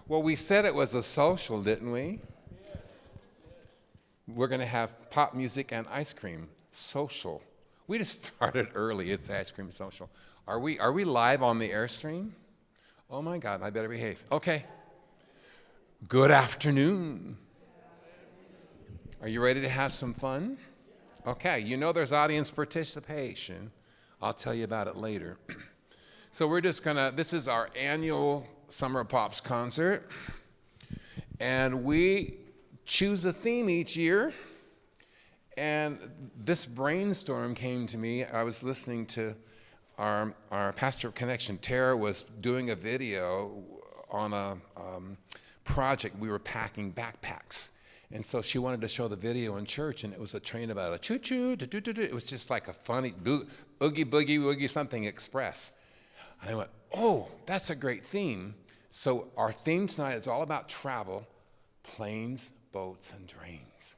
Well, we said it was a social, didn't we? We're going to have pop music and ice cream. Social. We just started early. It's ice cream social. Are we live on the Airstream? Oh my God, I better behave. Okay. Good afternoon. Are you ready to have some fun? Okay, you know there's audience participation. I'll tell you about it later. So we're just gonna, this is our annual Summer Pops concert. And we choose a theme each year. And this brainstorm came to me. I was listening to our Pastor Connection. Tara was doing a video on a project. We were packing backpacks. And so she wanted to show the video in church, and it was a train about a choo-choo, do-do-do-do. It was just like a funny oogie boogie woogie something express. And I went, oh, that's a great theme. So our theme tonight is all about travel, planes, boats, and trains.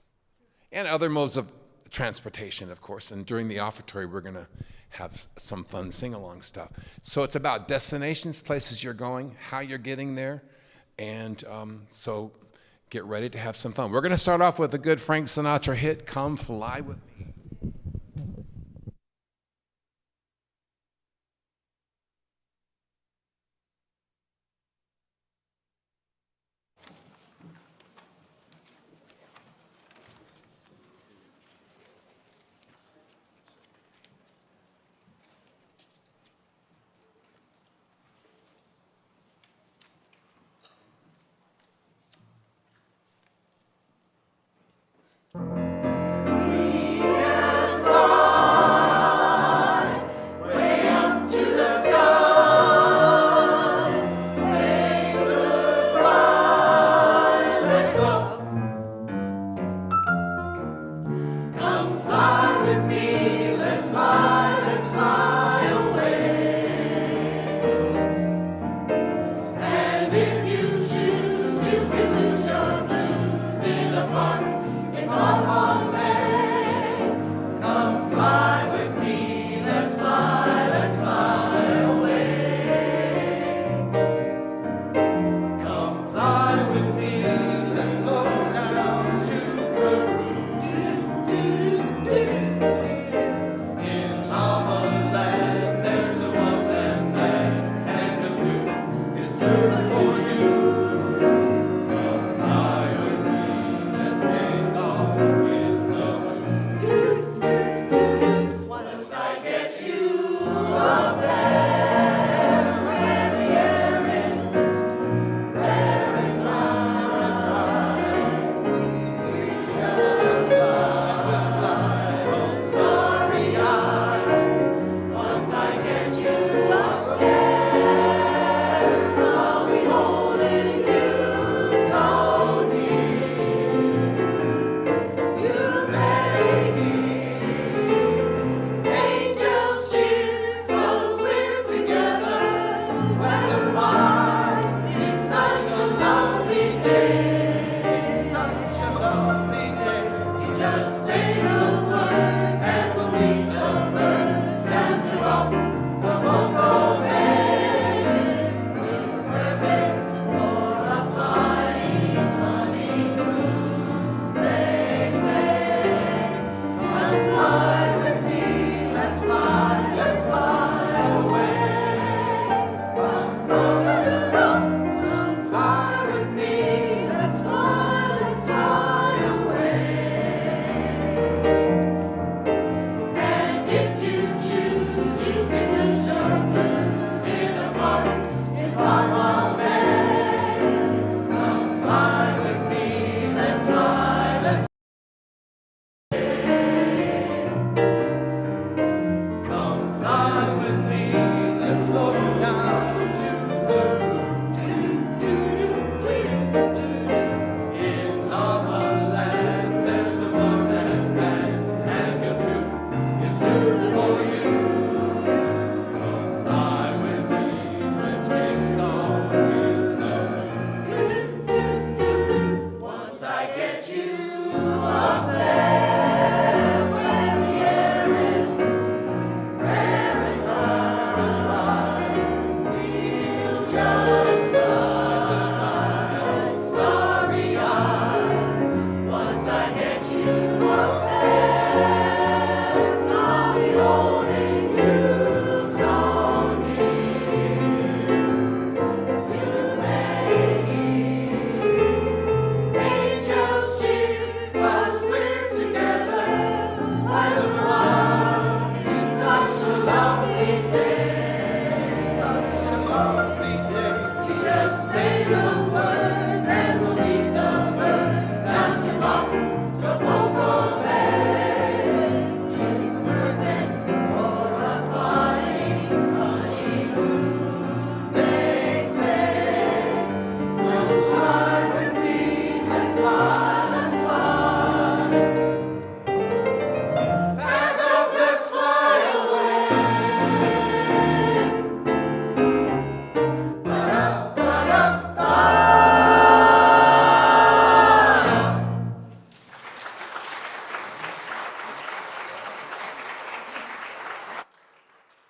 And other modes of transportation, of course. And during the offertory, we're going to have some fun sing-along stuff. So it's about destinations, places you're going, how you're getting there. And so get ready to have some fun. We're going to start off with a good Frank Sinatra hit, Come Fly With Me.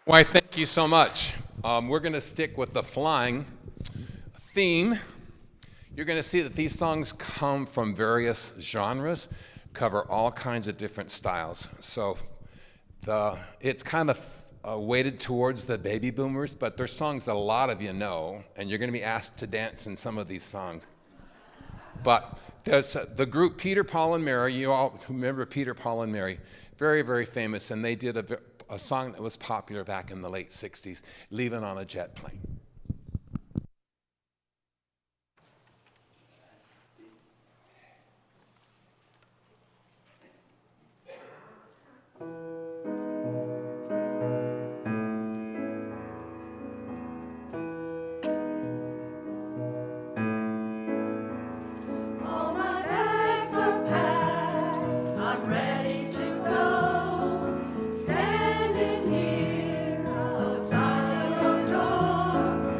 Why, thank you so much. We're going to stick with the flying theme. You're going to see that these songs come from various genres, cover all kinds of different styles. So it's kind of weighted towards the baby boomers, but there's songs that a lot of you know, and you're going to be asked to dance in some of these songs. But there's the group Peter, Paul, and Mary. You all remember Peter, Paul, and Mary. Very, very famous, and they did a song that was popular back in the late 60s, Leaving on a Jet Plane. Standing here outside your door.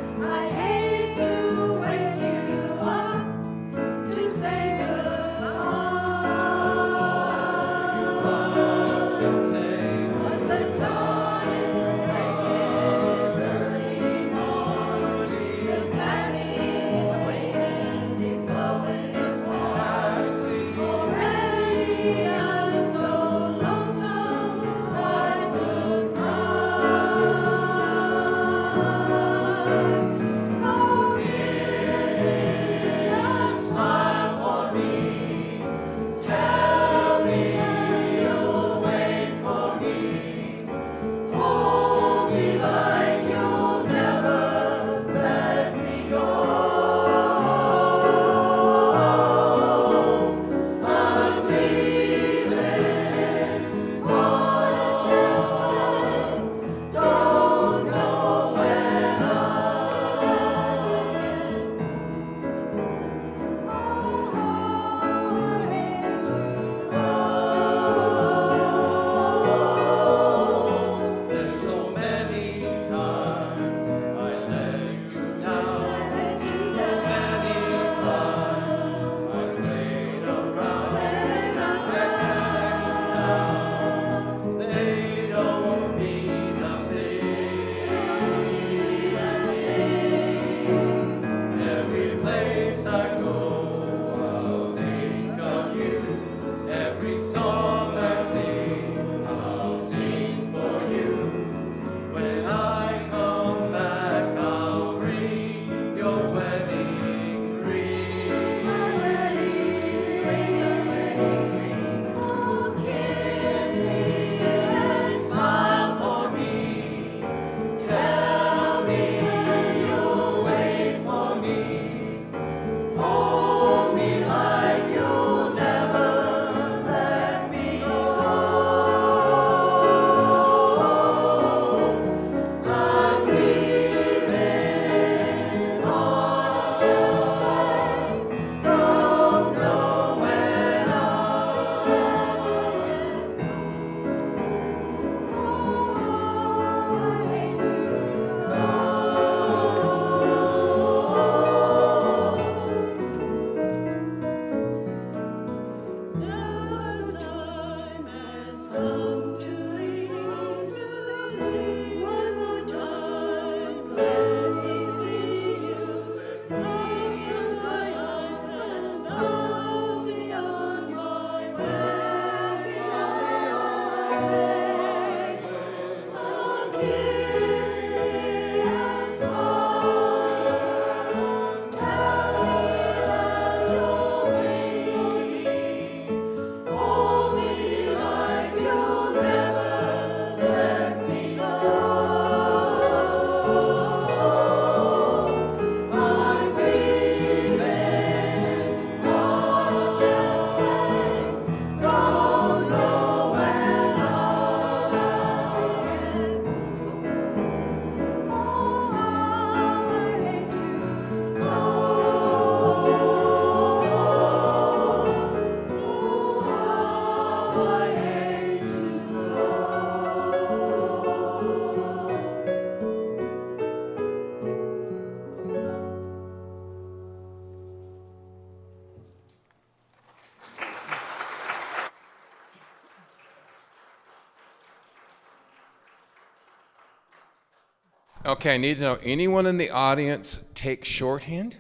Okay, I need to know, anyone in the audience take shorthand?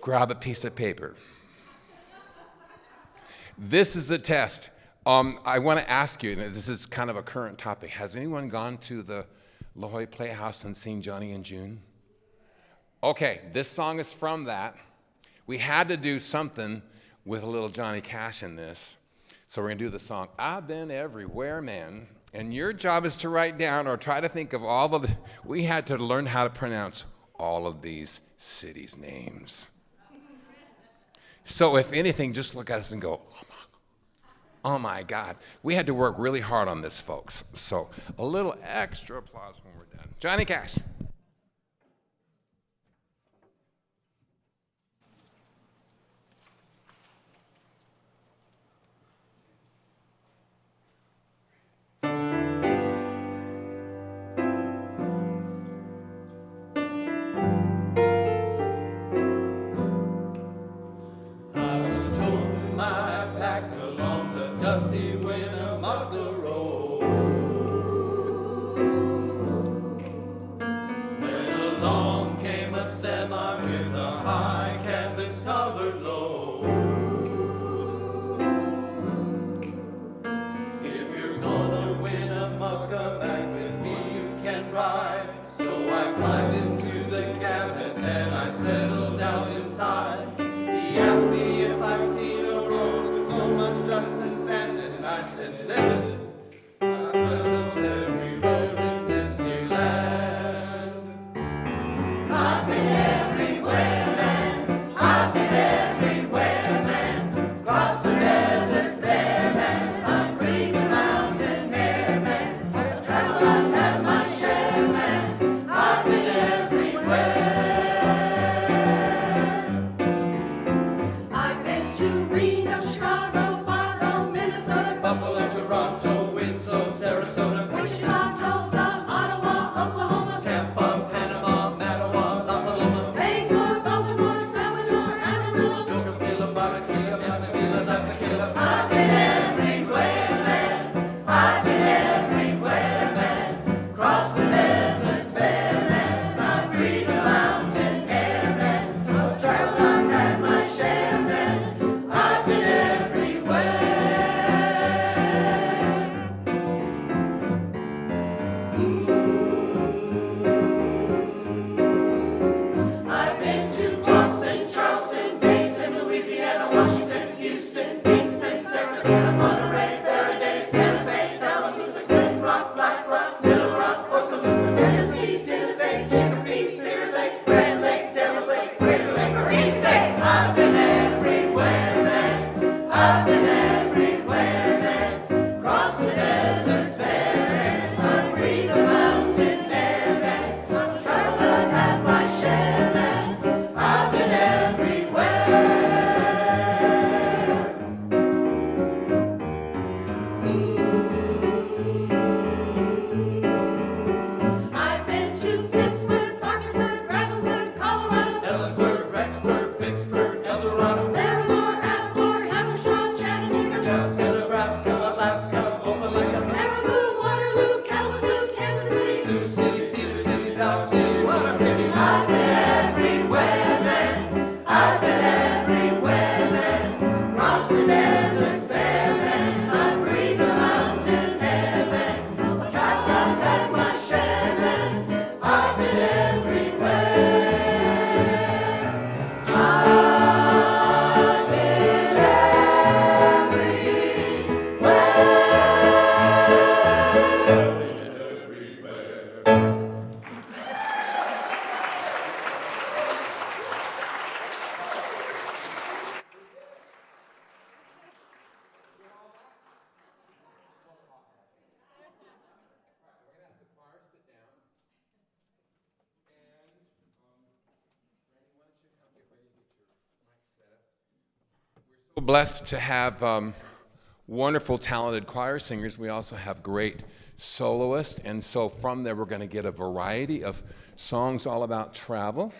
Grab a piece of paper. This is a test. I want to ask you, and this is kind of a current topic. Has anyone gone to the La Jolla Playhouse and seen Johnny and June? Okay, this song is from that. We had to do something with a little Johnny Cash in this. So we're going to do the song, I've Been Everywhere, Man. And your job is to write down or try to think of all of the, we had to learn how to pronounce all of these cities' names. So if anything, just look at us and go, oh my God. We had to work really hard on this, folks. So a little extra applause when we're done. Johnny Cash. Dusty Winnemucca Road. When along came a semi with a high canvas covered load. If you're going to Winnemucca, back with me you can ride. So I climbed into the cabin and I settled down inside. He asked me if I'd seen a road with so much dust and sand, and I said, listen, I've traveled everywhere in this here land. I've been everywhere, man. I've been everywhere, man. Across the deserts there, man. I'm green and mountain air, man. I've traveled, I've had my share, man. I've been everywhere. I've been to Reno, Chicago, Fargo, Minnesota, Buffalo, Toronto, Winslow, Sarasota, Wichita, Tulsa, Ottawa, Oklahoma, Tampa, Panama, Mattawa, La Paloma, Bangor, Baltimore, Salvador, Amarillo, Tocqueville, Barranquilla, Manila, Nazaquilla. I've been everywhere, man. I've been everywhere, man. Cross the deserts there, man. I've breathed the mountain air, man. I've traveled, I've had my share, man. I've been everywhere. I've been to Boston, Charleston, Dayton, Louisiana, Washington, Houston, Kingston, Texarkana, Monterey, Faraday, Santa Fe, Tallahassee, Glen Rock, Black Rock, Little Rock, Oskaloosa, Tennessee, Chicopee, Spirit Lake, Grand Lake, Devil's Lake, Crater Lake, Marine's Lake. I've been everywhere, man. I've been everywhere, man. Cross the deserts bare, man. I breathe the mountain air, man. I've traveled, I've had my share, man. I've been everywhere. I've been to Pittsburgh, Parkersburg, Gravelsburg, Colorado, Ellisburg, Rexburg, Vicksburg, El Dorado, Larimore, Atmore, Haverstraw, Chattanooga, Chaska, Nebraska, Alaska, Opelika, Marabou, Waterloo, Kalamazoo, Kansas City, Sioux City, Cedar City, Dodge City, what a pity. I've been everywhere, man. I've been everywhere, man. Cross the deserts bare, man. I breathe the mountain air, man. I've traveled, I've had my share, man. I've been everywhere. I've been everywhere. So blessed to have wonderful, talented choir singers. We also have great soloists, and so from there we're going to get a variety of songs all about travel.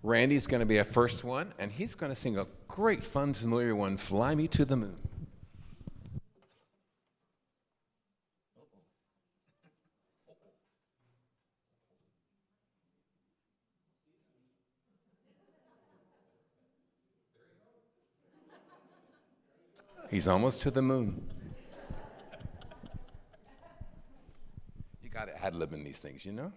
Randy's going to be our first one, and he's going to sing a great, fun, familiar one, Fly Me to the Moon. He's almost to the moon. You got to ad-lib in these things, you know?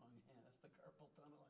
Wrong hand. That's the carpal tunnel hand.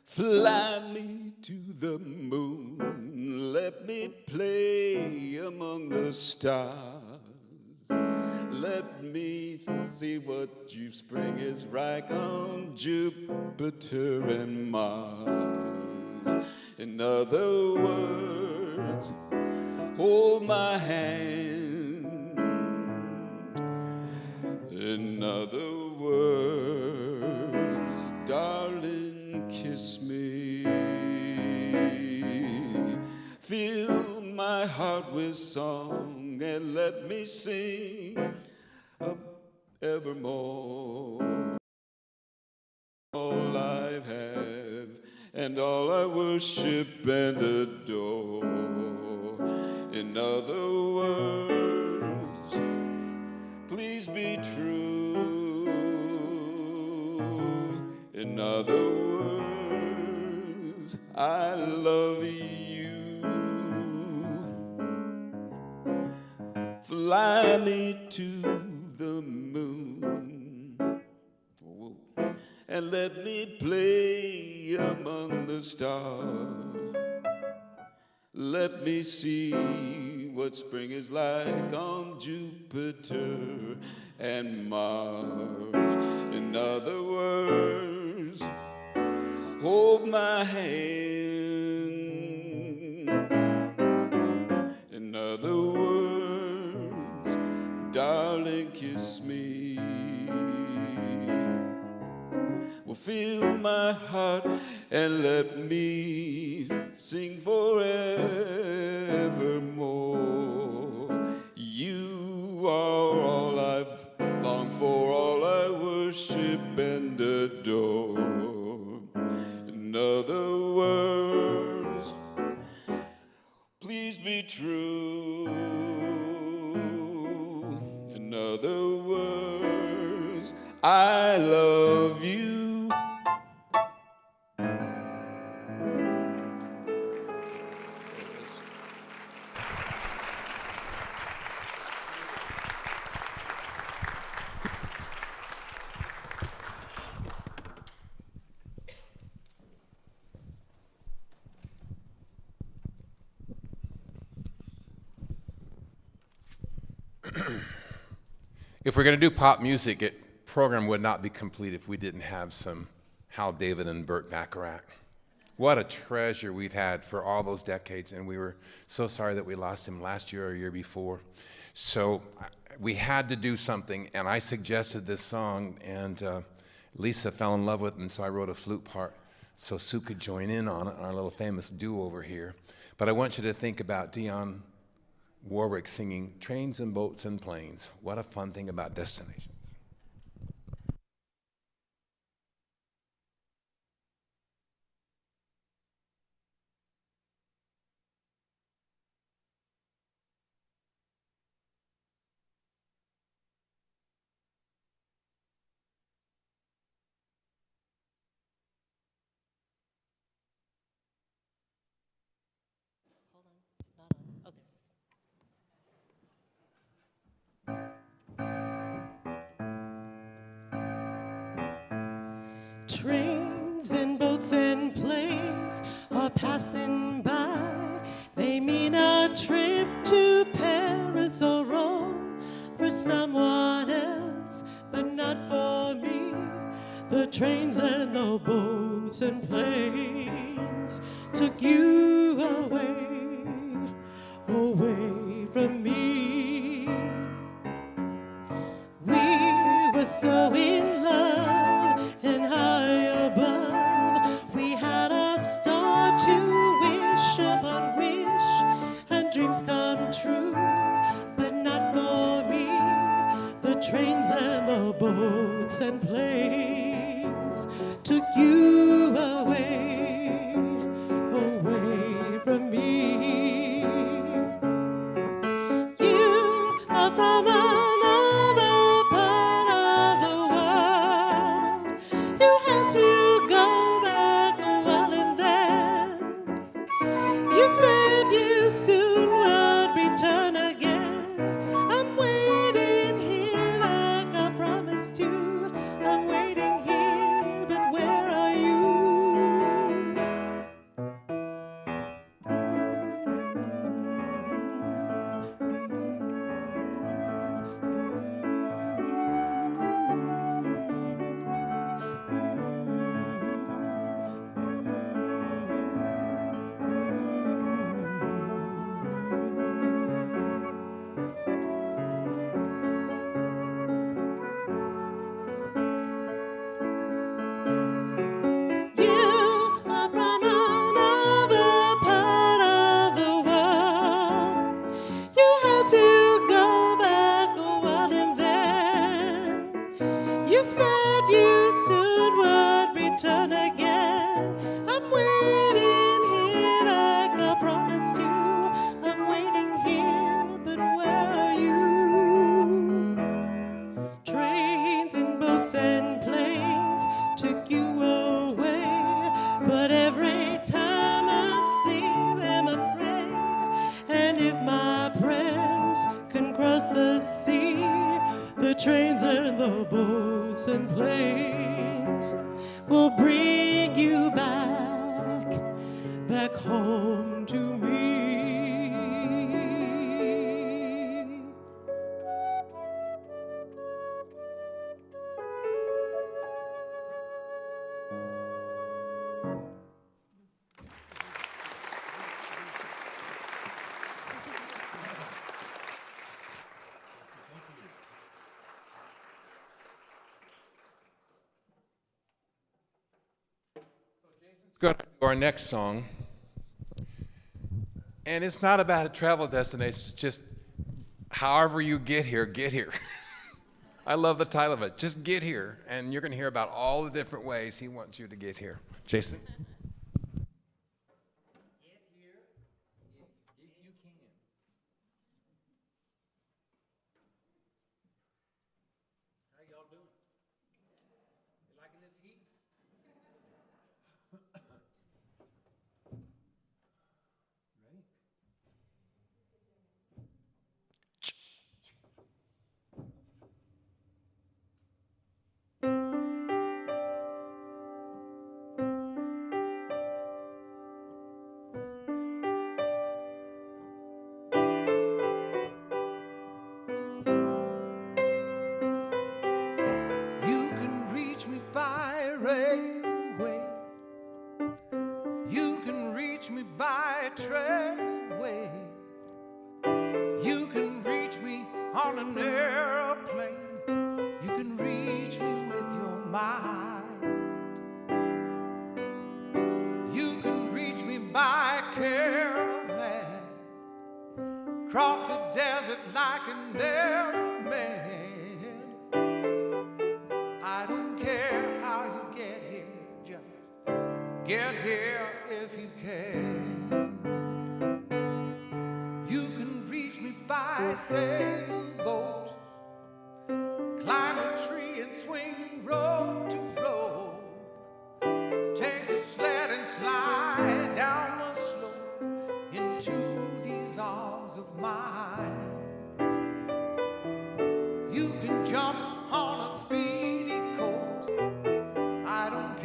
Fly me to the moon, let me play among the stars. Let me see what spring is like on Jupiter and Mars. In other words, hold my hand. In other words, darling, kiss me. Fill my heart with song and let me sing evermore. All I have and all I worship and adore. In other words, please be true. In other words, I love you. Fly me to the moon, whoa, and let me play among the stars. Let me see what spring is like on Jupiter and Mars. In other words, hold my hand. In other words, darling, kiss me. Well, fill my heart and let me sing forevermore. You are all I've longed for, all I worship and adore. In other words, please be true. In other words, I love you. If we're going to do pop music, it program would not be complete if we didn't have some Hal David and Burt Bacharach. What a treasure we've had for all those decades, and we were so sorry that we lost him last year or year before. So we had to do something, and I suggested this song, and Lisa fell in love with it, and so I wrote a flute part so Sue could join in on it, our little famous duo over here. But I want you to think about Dionne Warwick singing Trains and Boats and Planes. What a fun thing about destinations. Trains and boats and planes are passing by. They mean a trip to Paris or Rome for someone else, but not for me. The trains and the boats and planes took you away, away from me. We were so in love and high above. We had a star to wish upon wish, and dreams come true, but not for me. The trains and the boats and planes took you away, away from me. You are from another part of the world. You had to go back a while and then you said you soon would return again. I'm waiting here like I promised you. I'm waiting here, but where are you? You are from another part of the world. You had to go back a while and then you said you soon would return again. I'm waiting here like I promised you. I'm waiting here, but where are you? Trains and boats and planes took you away, but every time I see them I pray. And if my prayers can cross the sea, the trains and the boats and planes will bring you back, back home to me. Going to do our next song. And it's not about a travel destination, it's just however you get here, get here. I love the title of it, just get here. And you're going to hear about all the different ways he wants you to get here. Jason? Get here if you can. How y'all doing? You liking this heat? Ready? You can reach me by railway. You can reach me by trailway. You can reach me on an airplane. You can reach me with your mind. You can reach me by caravan. Cross the desert like an airman. I don't care how you get here, just get here if you can. You can reach me by sailboat, climb a tree and swing rope to rope, take a sled and slide down the slope into these arms of mine. You can jump on a speedy coat, I don't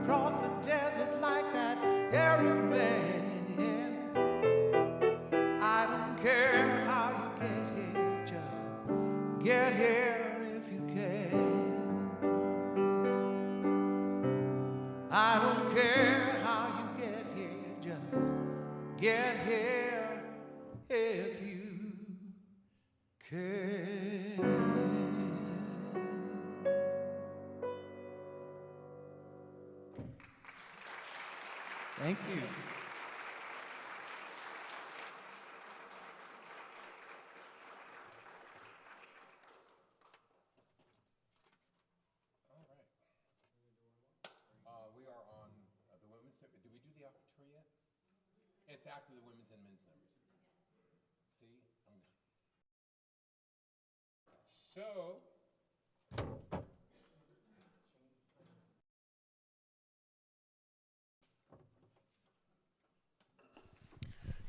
cross the desert like that Arab man. I don't care how you get here, just get here if you can. I don't care how you get here, just get here if you can. Thank you. We are on the women's. Did we do the offertory yet? It's after the women's and men's numbers. See? So.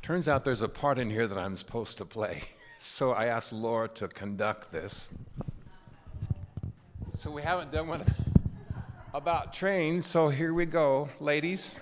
Turns out there's a part in here that I'm supposed to play. So I asked Laura to conduct this. So we haven't done one about trains, so here we go, ladies.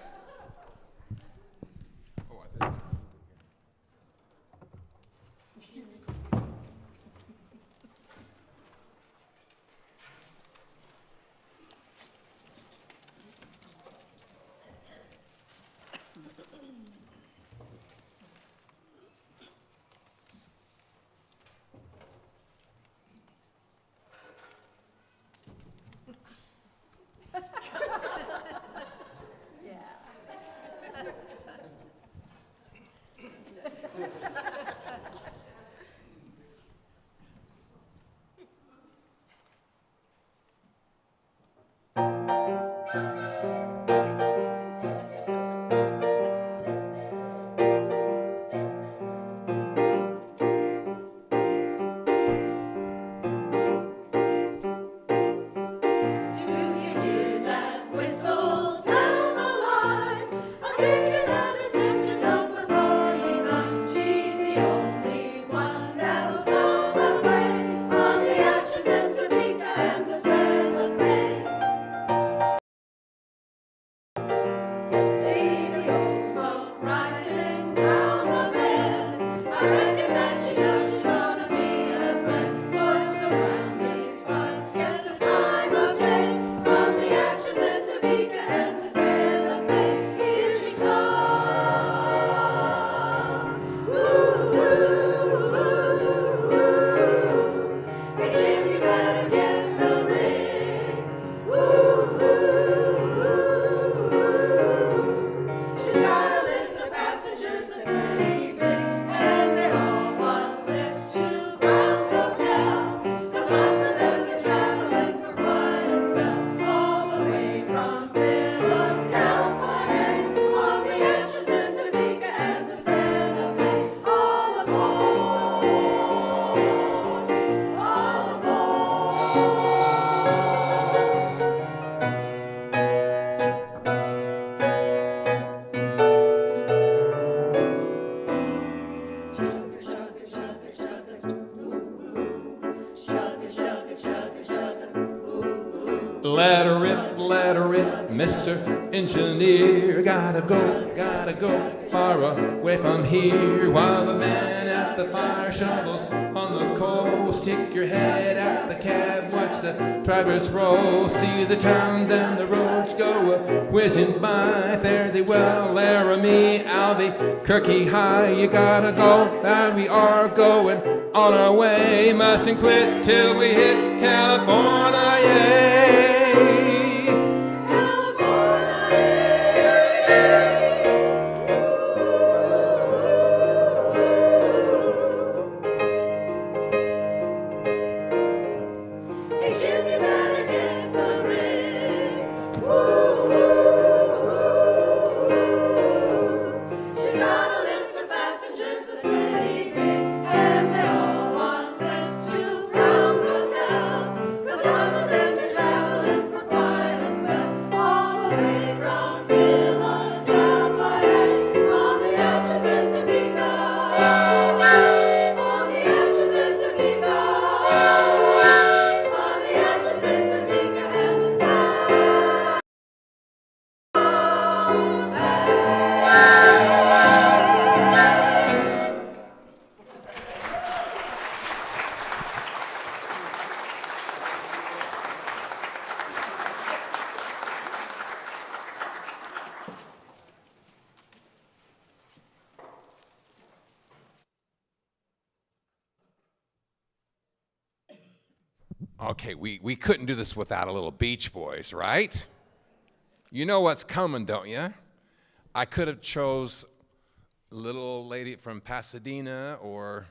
Let her rip, Mr. Engineer. Gotta go far away from here. While the man at the fire shovels on the coal, stick your head out the cab, watch the drivers roll. See the towns and the roads go whizzing by. Fare thee well, Laramie, Albuquerque High. You gotta go, and we are going on our way. Mustn't quit till we hit California, yeah. Okay, we couldn't do this without a little Beach Boys, right? You know what's coming, don't you? I could have chose little lady from Pasadena or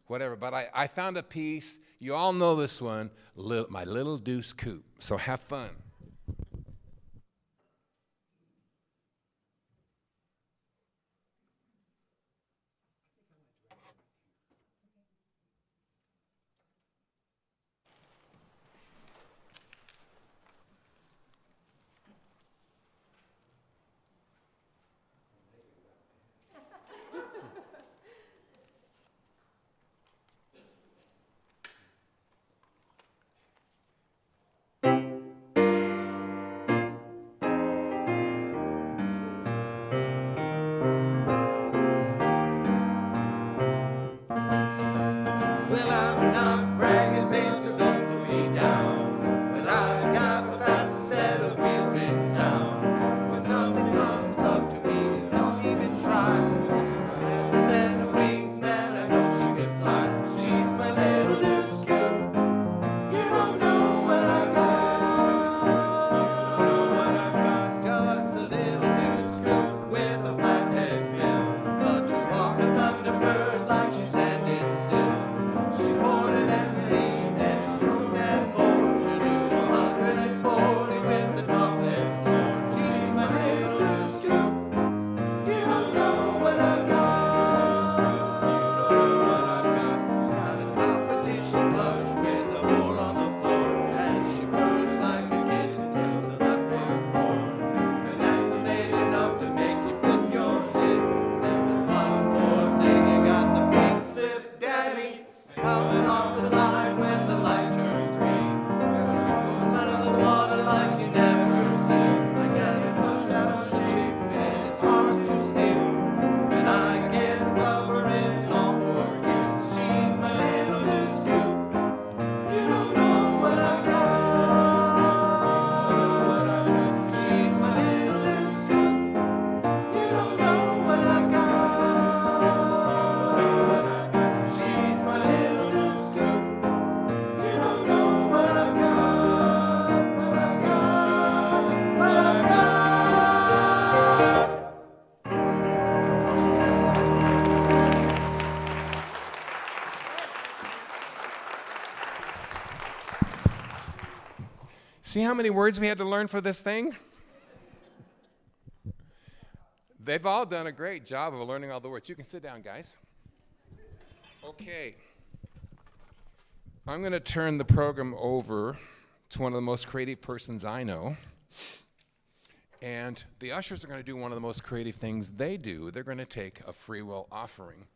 whatever, but I found a piece. You all know this one, My Little Deuce Coupe. So have fun. Well, I'm not bragging, babe, so don't put me down. But I've got the fastest set of wheels in town. When something comes up to me, don't even try. There's a set of wings, man, I know she can fly. She's my little deuce coupe. You don't know what I got. You don't know what I've got. Just a little deuce coupe with a flathead bill. But she's walk a thunderbird like she's standing still. She's boarded and clean, and she's hooked and bored. She'll do 140 with the top end floor. She's my little deuce coupe. You don't know what I've got. You don't know what I've got. She's got a competition flush with a hole on the floor, and she purrs like a kitten till the platform floor. And that's late enough to make you flip your lid. And there's one more thing, you got the big sip daddy coming off the line when the light turns green. She goes under the water like you never seen. I get it pushed out of shape and it's hard to steal. And I get rubber in all 4 gears. She's my little deuce coupe. You don't know what I got. You don't know what I got. She's my little deuce coupe. You don't know what I got. You don't know what I got. She's my little deuce coupe. You don't know what I got. What I got. What I got. See how many words we had to learn for this thing? They've all done a great job of learning all the words. You can sit down, guys. Okay. I'm going to turn the program over to one of the most creative persons I know. And the ushers are going to do one of the most creative things they do. They're going to take a free will offering.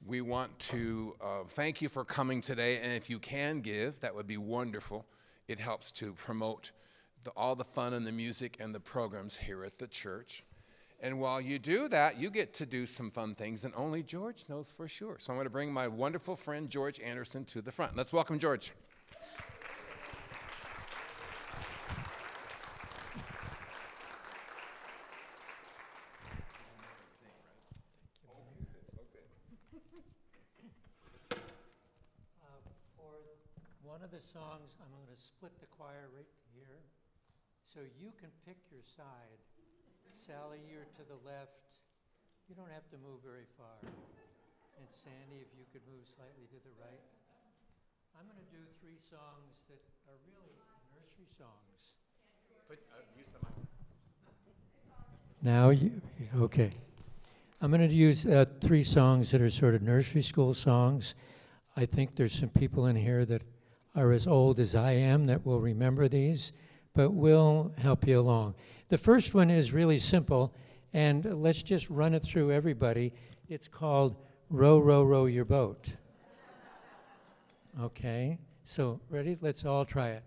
We want to thank you for coming today, and if you can give, that would be wonderful. It helps to promote all the fun and the music and the programs here at the church. And while you do that, you get to do some fun things, and only George knows for sure. So I'm going to bring my wonderful friend George Anderson to the front. Let's welcome George. For one of the songs, I'm going to split the choir right here, so you can pick your side. Sally, you're to the left. You don't have to move very far. And Sandy, if you could move slightly to the right. I'm going to do 3 songs that are really nursery songs. Use the mic. Now, okay. I'm going to use 3 songs that are sort of nursery school songs. I think there's some people in here that are as old as I am that will remember these, but we'll help you along. The first one is really simple, and let's just run it through everybody. It's called Row, Row, Row Your Boat. Okay, so ready? Let's all try it.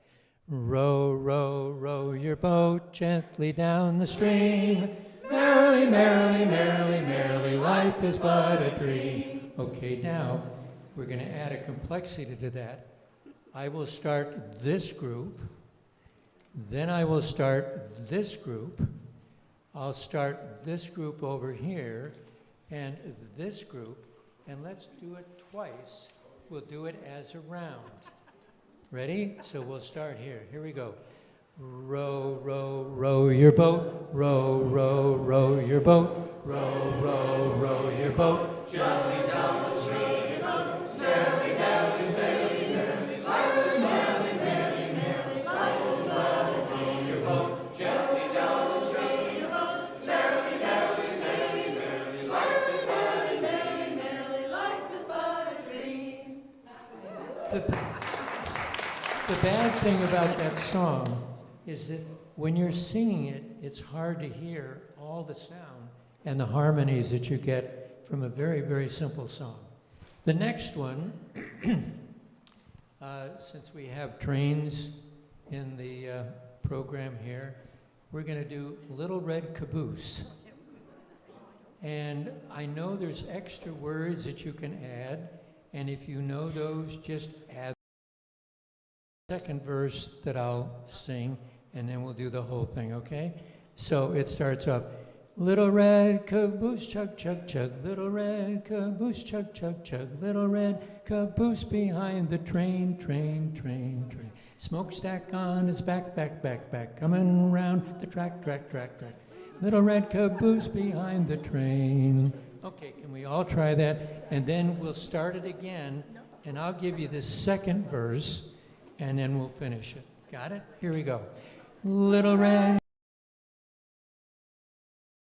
Row, row, row your boat gently down the stream. Merrily, merrily, merrily, merrily, life is but a dream. Okay, now we're going to add a complexity to that. I will start this group, then I will start this group. I'll start this group over here and this group, and let's do it twice. We'll do it as a round. Ready? So we'll start here. Here we go. Row, row, row your boat. Row, row, row your boat. Row, row, row your boat. The bad thing about that song is that when you're singing it, it's hard to hear all the sound and the harmonies that you get from a very, very simple song. The next one, since we have trains in the program here, we're going to do Little Red Caboose. And I know there's extra words that you can add, and if you know those, just add the second verse that I'll sing, and then we'll do the whole thing, okay? So it starts off, little red caboose, chug, chug, chug, little red caboose, chug, chug, chug, little red caboose behind the train, train, train, train. Smokestack on its back, back, back, back, coming around the track, track, track, track. Little red caboose behind the train. Okay, can we all try that? And then we'll start it again, and I'll give you the second verse, and then we'll finish it. Got it? Here we go. Little red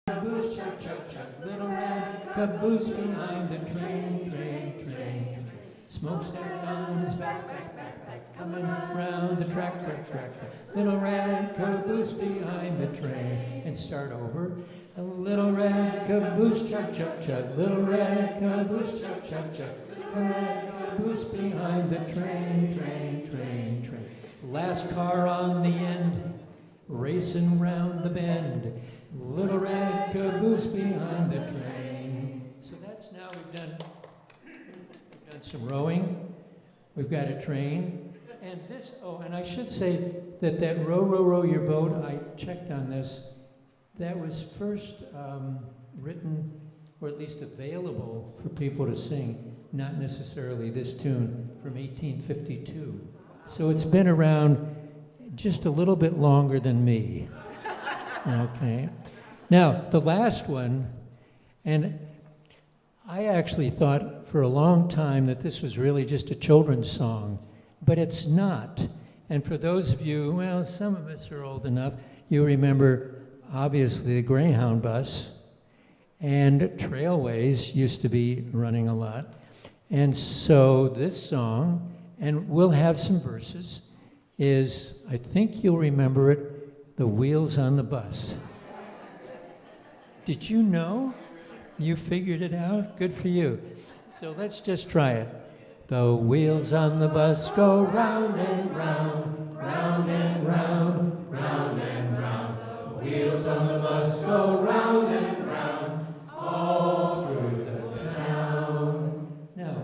caboose, chug, chug, chug. Little red caboose behind the train, train, train, train. Smokestack on his back, back, back, back, coming around the track, track, track, track. Little red caboose behind the train. And start over. A little red caboose, chug, chug, chug. Little red caboose, chug, chug, chug. Little red caboose behind the train, train, train, train. Last car on the end, racing round the bend. Little red caboose behind the train. So that's now we've done some rowing. We've got a train. And this, oh, and I should say that that row, row, row your boat, I checked on this. That was first written, or at least available for people to sing, not necessarily this tune, from 1852. So it's been around just a little bit longer than me. Okay. Now, the last one, and I actually thought for a long time that this was really just a children's song, but it's not. And for those of you, well, some of us are old enough, you remember obviously the Greyhound bus, and Trailways used to be running a lot. And so this song, and we'll have some verses, is, I think you'll remember it, The Wheels on the Bus. Did you know? You figured it out? Good for you. So let's just try it. The wheels on the bus go round and round, round and round, round and round. The wheels on the bus go round and round, all through the town. Now,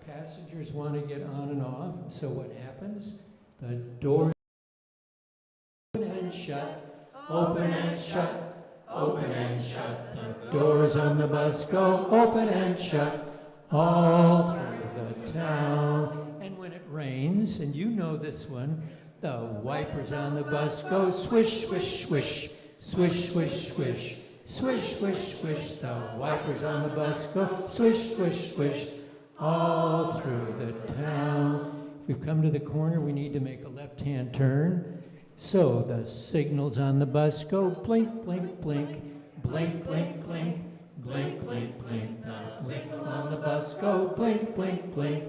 passengers want to get on and off, so what happens? The doors open and shut, open and shut. Open and shut, the doors on the bus go open and shut, all through the town. And when it rains, and you know this one, the wipers on the bus go swish, swish, swish, swish, swish, swish, swish, swish, swish. The wipers on the bus go swish, swish, swish, all through the town. We've come to the corner, we need to make a left-hand turn. So the signals on the bus go blink, blink, blink, blink, blink, blink, blink, blink, blink. The signals on the bus go blink, blink, blink,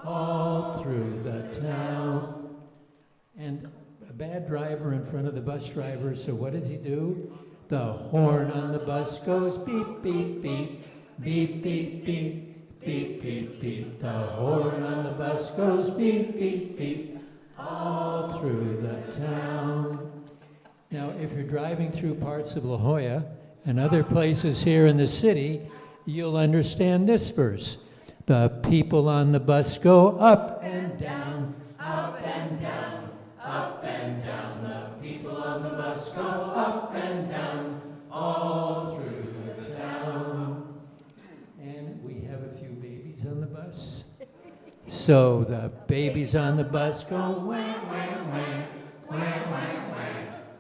all through the town. And a bad driver in front of the bus driver, so what does he do? The horn on the bus goes beep, beep, beep, beep, beep, beep, beep, beep, beep. The horn on the bus goes beep, beep, beep, all through the town. Now, if you're driving through parts of La Jolla and other places here in the city, you'll understand this verse. The people on the bus go up and down, up and down, up and down. The people on the bus go up and down, all through the town. And we have a few babies on the bus. So the babies on the bus go wah, wah, wah, wah, wah, wah,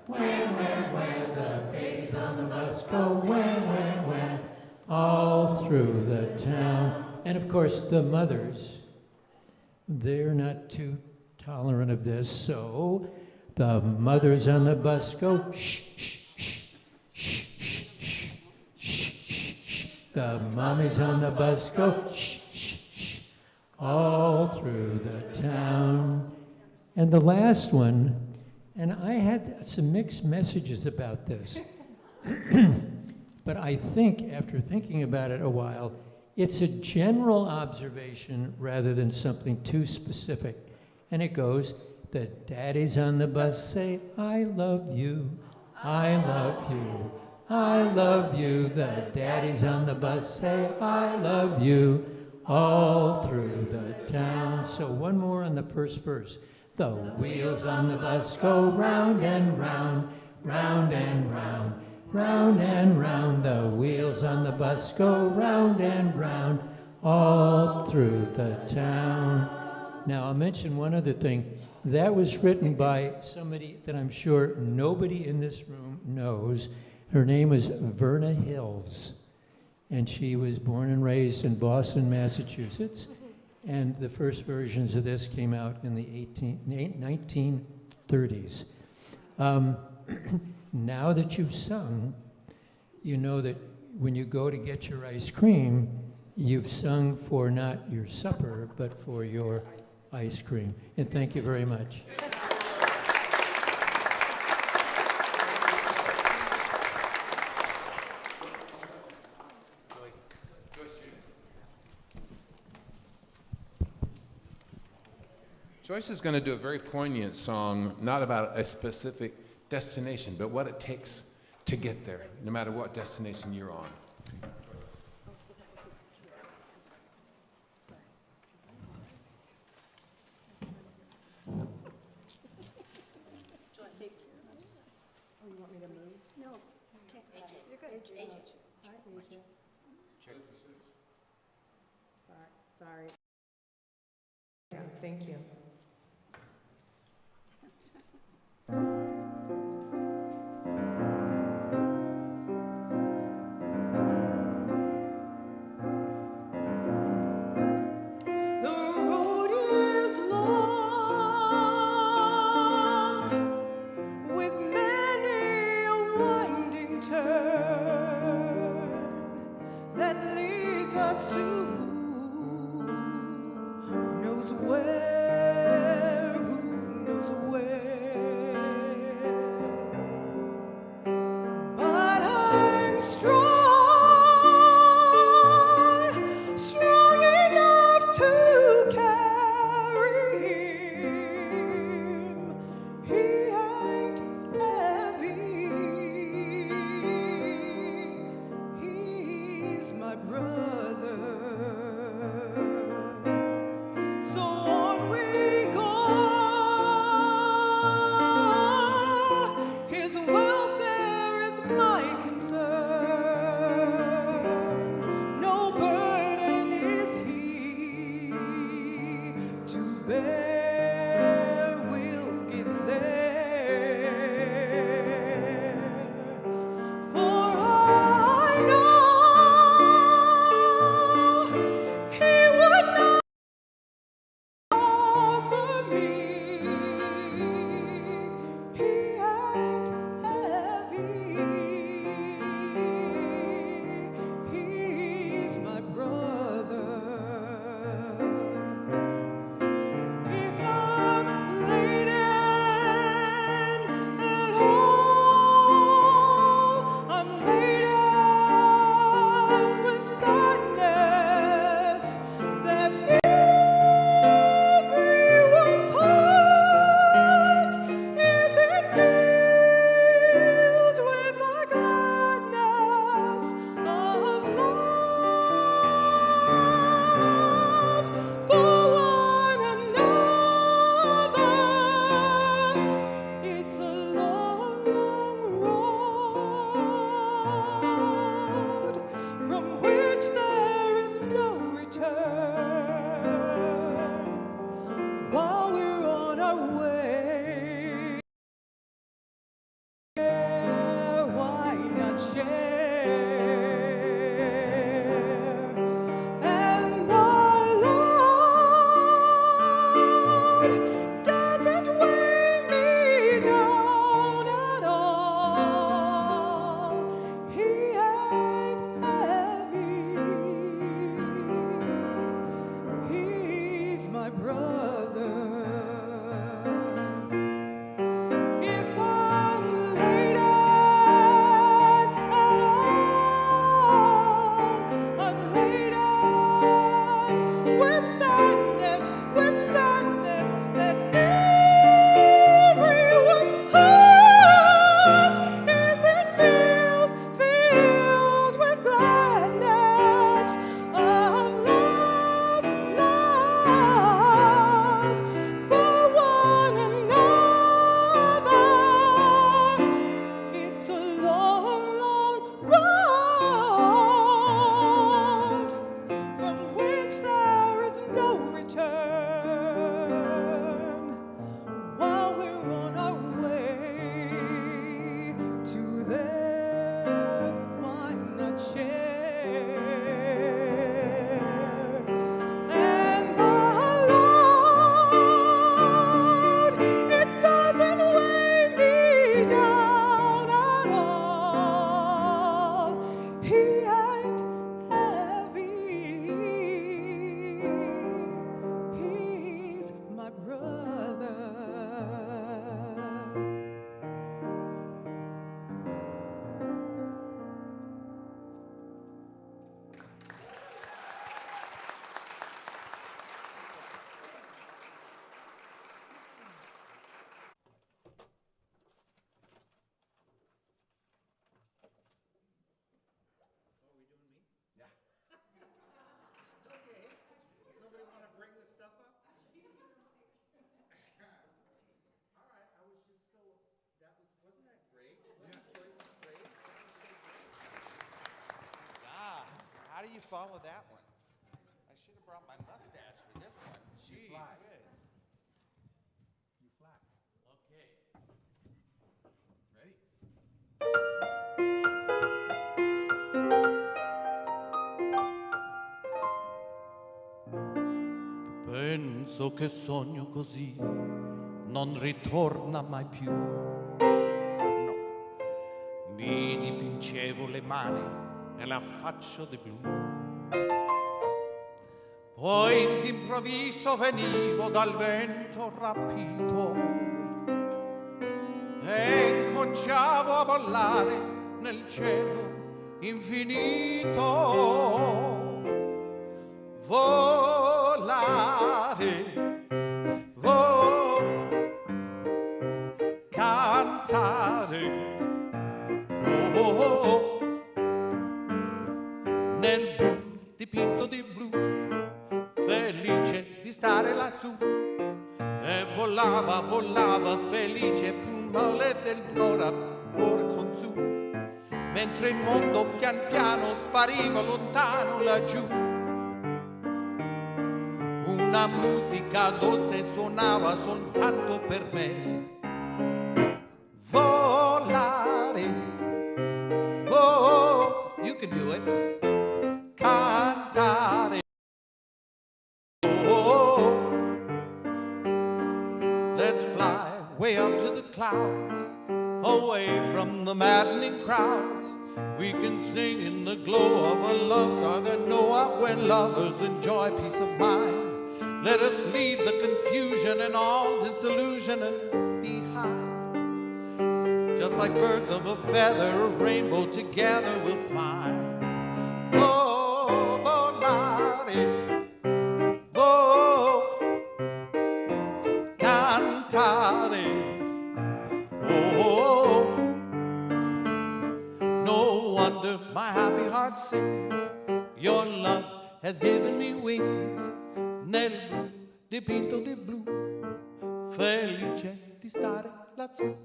wah, wah, wah. The babies on the bus go wah, wah, wah, all through the town. And of course, the mothers, they're not too tolerant of this, so the mothers on the bus go shh, shh, shh, shh, shh, shh, shh, shh, shh. The mommies on the bus go shh, shh, shh, all through the town. And the last one, and I had some mixed messages about this, but I think after thinking about it a while, it's a general observation rather than something too specific. And it goes, the daddies on the bus say, I love you, I love you, I love you. The daddies on the bus say, I love you, all through the town. So one more on the first verse. The wheels on the bus go round and round, round and round, round and round. The wheels on the bus go round and round, all through the town. Now, I'll mention one other thing. That was written by somebody that I'm sure nobody in this room knows. Her name was Verna Hills, and she was born and raised in Boston, Massachusetts. And the first versions of this came out in the 1930s. Now that you've sung, you know that when you go to get your ice cream, you've sung for not your supper, but for your ice cream. And thank you very much. Joyce is going to do a very poignant song, not about a specific destination, but what it takes to get there, no matter what destination you're on. Sorry. Yeah, thank you. The road is long, with many a winding turn that leads us to who knows where. do you follow that one? I should have brought my mustache for this one. Gee whiz. You flat. Okay. Ready? Penso che sogno così non ritorna mai più. No, mi dipingevo le mani e la faccia di blu. Poi d'improvviso venivo dal vento rapito e cominciavo a volare nel cielo infinito. Cantare, nel blu dipinto di blu, felice di stare lassù, e volava felice più un male dell'ora porco su, mentre il mondo pian piano spariva lontano laggiù. Una musica dolce suonava soltanto per me. Volare, you can do it. Cantare, let's fly way up to the clouds, away from the maddening crowds. We can sing in the glow of a love song that know of when lovers enjoy peace of mind. Let us leave the confusion and all disillusion behind. Just like birds of a feather, a rainbow together we'll find. Oh, volare, cantare. Oh, no wonder my happy heart sings. Your love has given me wings. Nel blu dipinto di blu, felice di stare lassù.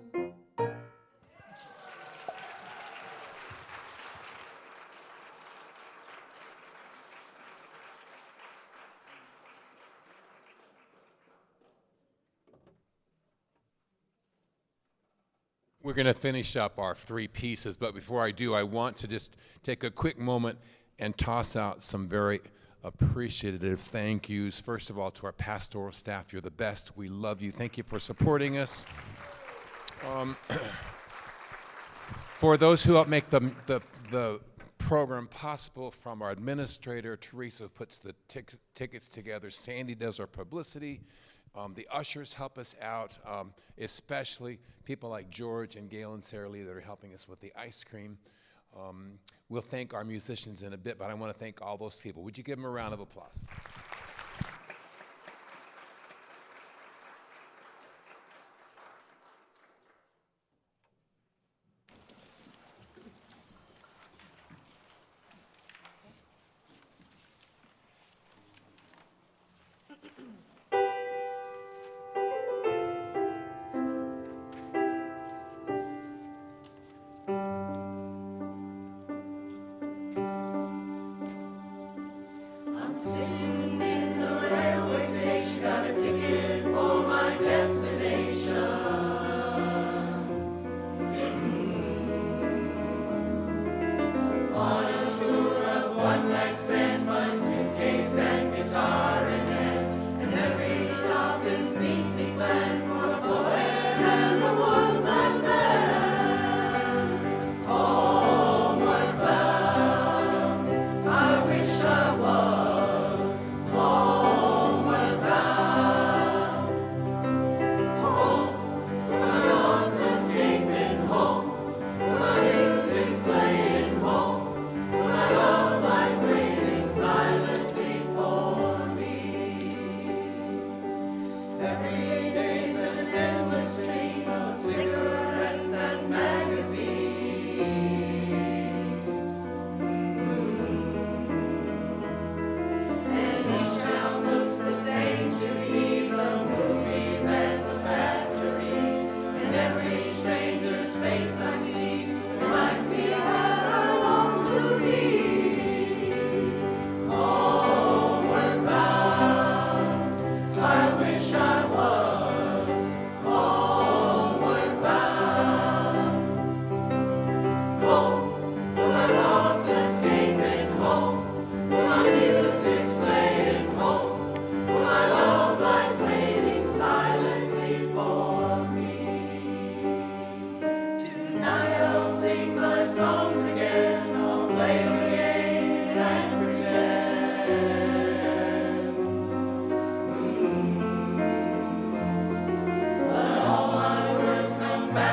We're going to finish up our three pieces, but before I do, I want to just take a quick moment and toss out some very appreciative thank yous. First of all, to our pastoral staff, you're the best. We love you. Thank you for supporting us. For those who help make the program possible, from our administrator, Teresa, who puts the tickets together. Sandy does our publicity. The ushers help us out, especially people like George and Gail and Sarah Lee that are helping us with the ice cream. We'll thank our musicians in a bit, but I want to thank all those people. Would you give them a round of applause? I'm sitting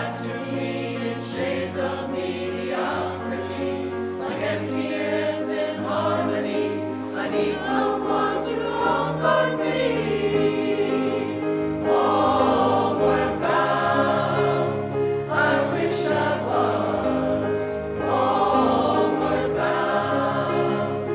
back to me in shades of mediocrity, like emptiness in harmony. I need someone to comfort me. Homeward bound, I wish I was homeward bound.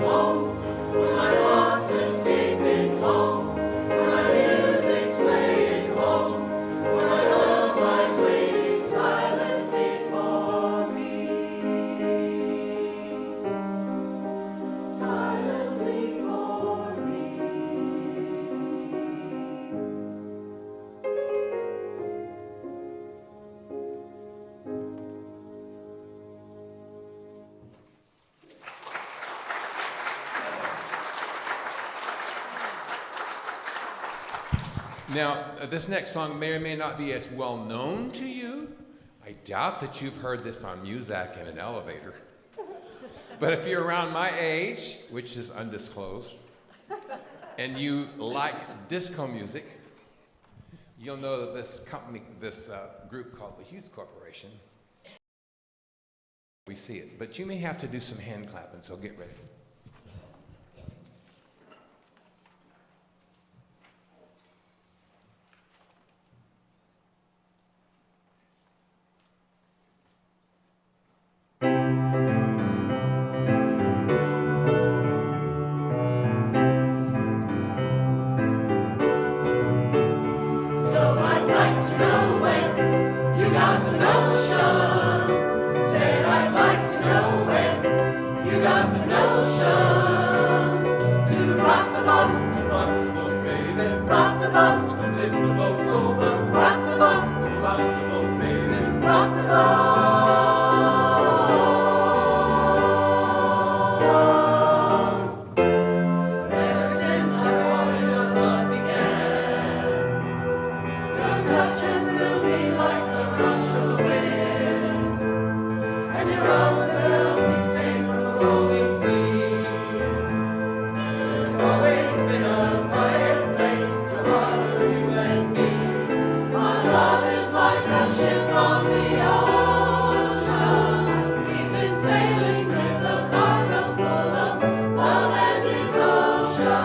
Home, where my thoughts escaping home, where my music's playing home, where my love lies waiting silently for me. Silently for me. Now, this next song may or may not be as well known to you. I doubt that you've heard this on Muzak in an elevator. But if you're around my age, which is undisclosed, and you like disco music, you'll know that this company, this group called the Hughes Corporation, we see it. But you may have to do some hand clapping, so get ready. So I'd like to know when you got the notion. Said I'd like to know when you got the notion. To rock the boat, baby. Rock the boat, don't tip the boat over. Rock the boat, baby. Rock the boat. Ever since our voyage of love began, your touch has filled me like the rush of the wind, and your arms have held me safe from the rolling sea. There's always been a quiet place to harbor you and me. Our love is like a ship on the ocean. We've been sailing with a cargo full of love and devotion.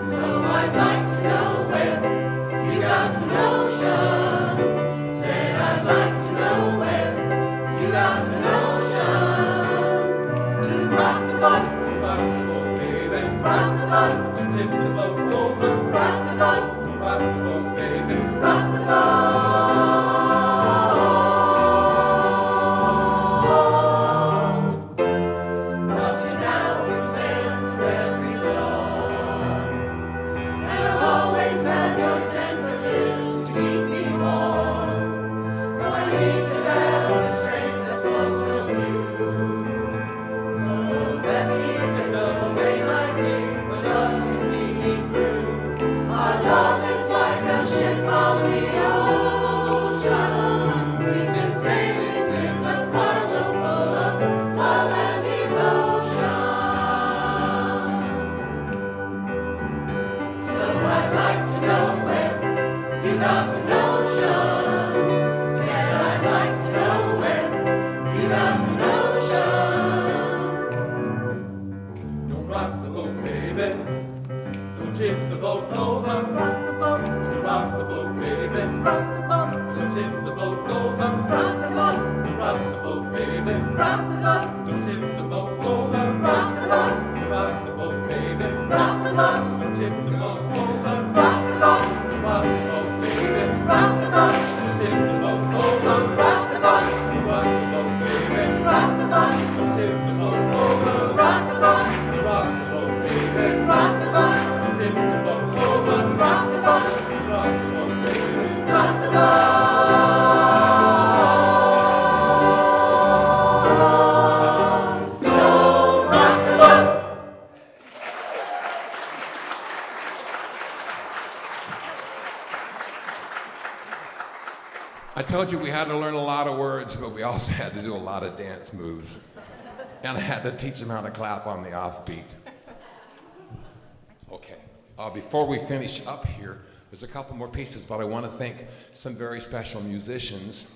So I'd like to know when you got the notion. Said I'd like to know when you got the notion. To rock the boat, baby. Rock the boat, don't tip the boat over. Rock the boat, baby. Rock the boat. Up to now we've sailed through every storm, and I've always had your tender lips to keep me warm. Though I need to have the strength that flows from you. Don't let me drift away, my dear, but love can see me through. Our love is like a ship on the ocean. We've been sailing with a cargo full of love and devotion. So I'd like to know when you got the notion. Said I'd like to know when you got the notion. Don't rock the boat, baby. Don't tip the boat over. Rock the boat. Don't rock the boat, baby. Rock the boat. Don't tip the boat over. Rock the boat. Don't rock the boat, baby. Rock the boat. Don't tip the boat over. Rock the boat. Don't rock the boat, baby. Rock the boat. Don't tip the boat over. Rock the boat. Don't rock the boat, baby. Rock the boat. Don't tip the boat over. Rock the boat. Don't rock the boat, baby. Rock the boat. Don't tip the boat over. Rock the boat. Don't rock the boat, baby. Rock the boat. Don't tip the boat over. Rock the boat. Don't rock the boat, baby. Rock the boat. I told you we had to learn a lot of words, but we also had to do a lot of dance moves. And I had to teach them how to clap on the offbeat. Okay, Before we finish up here, there's a couple more pieces, but I want to thank some very special musicians.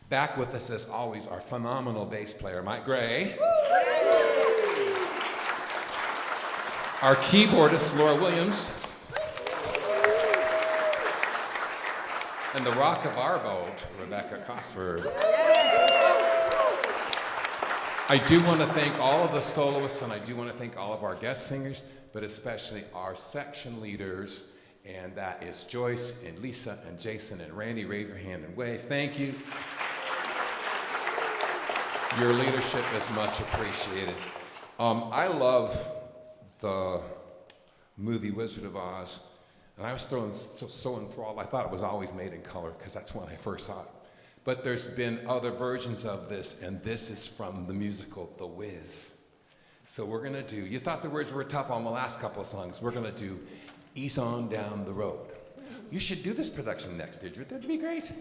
Back with us, as always, our phenomenal bass player, Mike Gray. Our keyboardist, Laura Williams. And the rock of our boat, Rebecca Cosford. I do want to thank all of the soloists, and I do want to thank all of our guest singers, but especially our section leaders, and that is Joyce and Lisa and Jason and Randy. Raise your hand and wave. Thank you. Your leadership is much appreciated. I love the movie Wizard of Oz, and I was so enthralled. I thought it was always made in color because that's when I first saw it. But there's been other versions of this, and this is from the musical The Wiz. So we're gonna do, you thought the words were tough on the last couple of songs. We're gonna do Ease On Down the Road. You should do this production next, Idra. That'd be great.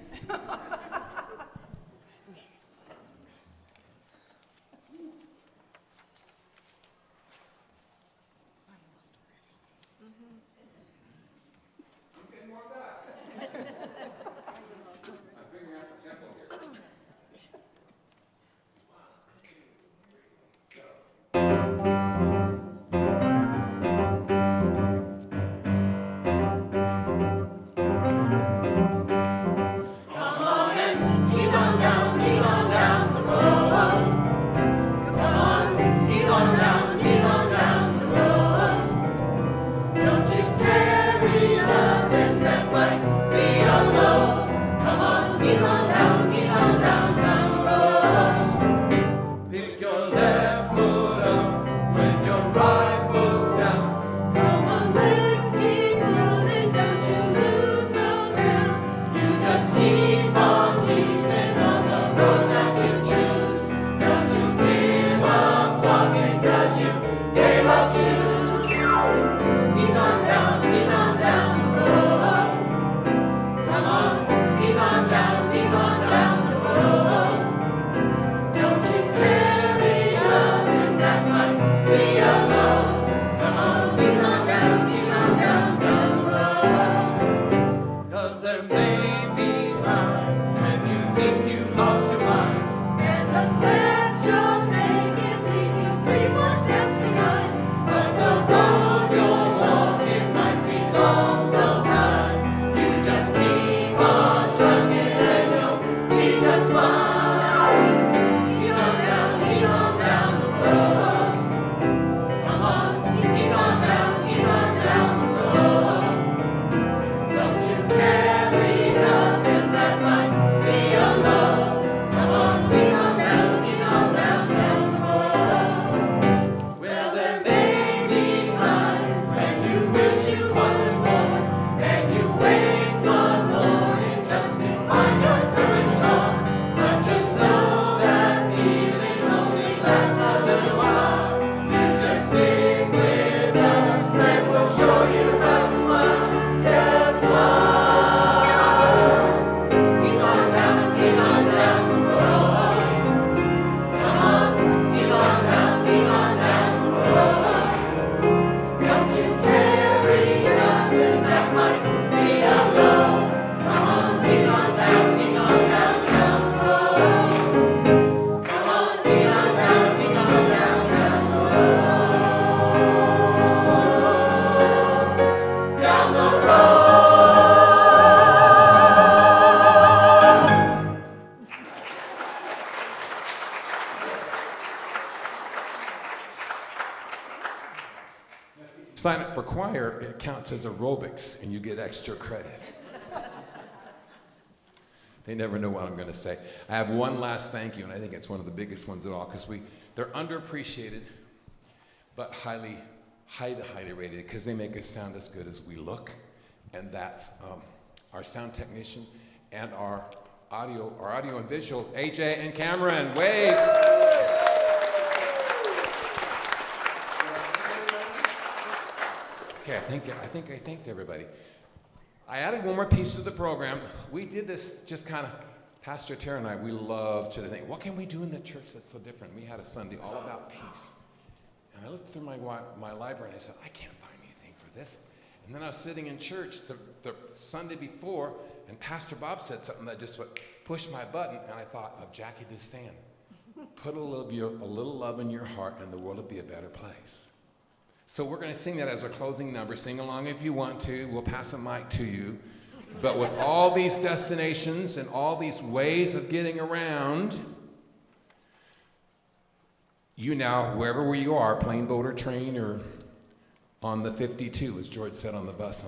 Sign up for choir, it counts as aerobics, and you get extra credit. They never know what I'm going to say. I have one last thank you, and I think it's one of the biggest ones at all, because they're underappreciated, but highly rated, because they make us sound as good as we look, and that's our sound technician and our audio and visual, AJ and Cameron. Wave! Okay, I think I thanked everybody. I added one more piece to the program. We did this just kind of, Pastor Tara and I, we love to think, what can we do in the church that's so different? We had a Sunday all about peace. And I looked through my library and I said, I can't find anything for this. And then I was sitting in church the Sunday before, and Pastor Bob said something that just pushed my button, and I thought of Jackie DeStan. Put a little love in your heart, and the world will be a better place. So we're going to sing that as our closing number. Sing along if you want to. We'll pass a mic to you. But with all these destinations and all these ways of getting around, you now, wherever you are, plane, boat, or train, or on the 52, as George said on the bus,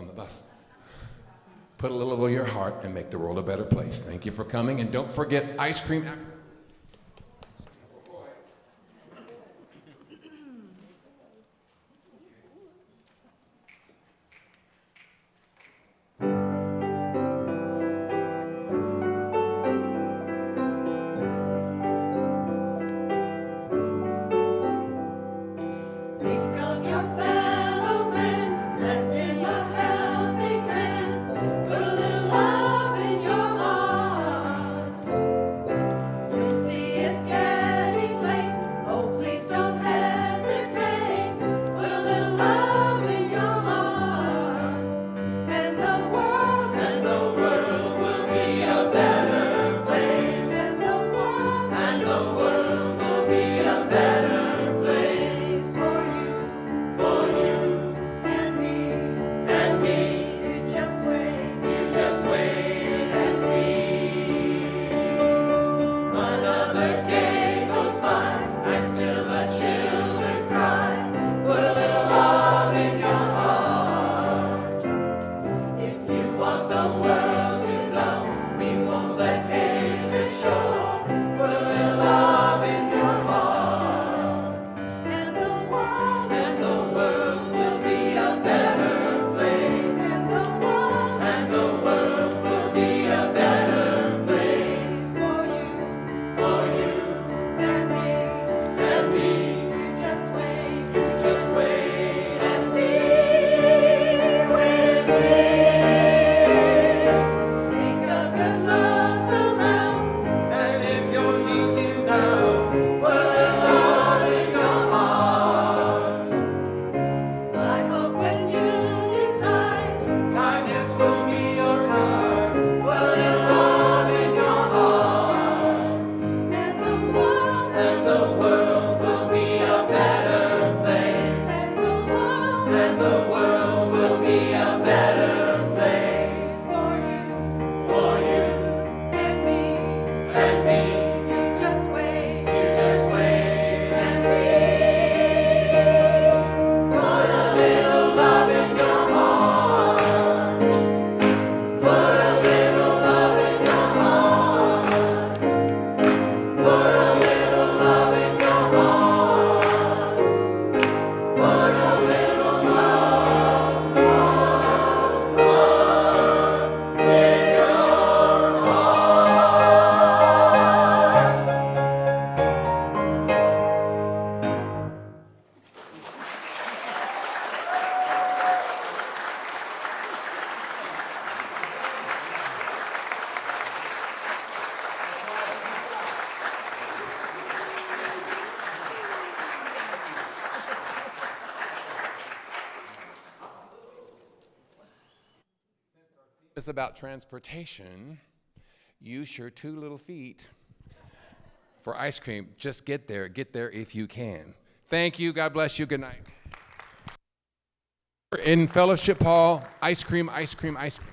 put a little of your heart and make the world a better place. Thank you for coming, and don't forget ice cream after. Think of your fellow man, lend him a helping hand, put a little love in your heart. You'll see it's getting late, oh please don't hesitate, put a little love in your heart. And the world will be a better place, and the world will be a better place for you and me. You just wait and see. Another day goes by, and still the children cry. Put a little love in your heart. If you want the world to know, we won't let hatred show. Put a little love in your heart. And the world will be a better place. And the world will be a better place for you and me. You just wait and see. Wait and see. Take a good look around, and if you're looking down, put a little love in your heart. I hope when you decide, kindness will be your guide. Put a little love in your heart, and the world will be a better place. And the world will be a better place for you and me. You just wait and see. Put a little love in your heart. Put a little love in your heart. Put a little love in your heart. Put a little love in your heart. It's about transportation. Use your 2 little feet for ice cream. Just get there if you can. Thank you. God bless you. Good night. In Fellowship Hall, ice cream, ice cream, ice cream.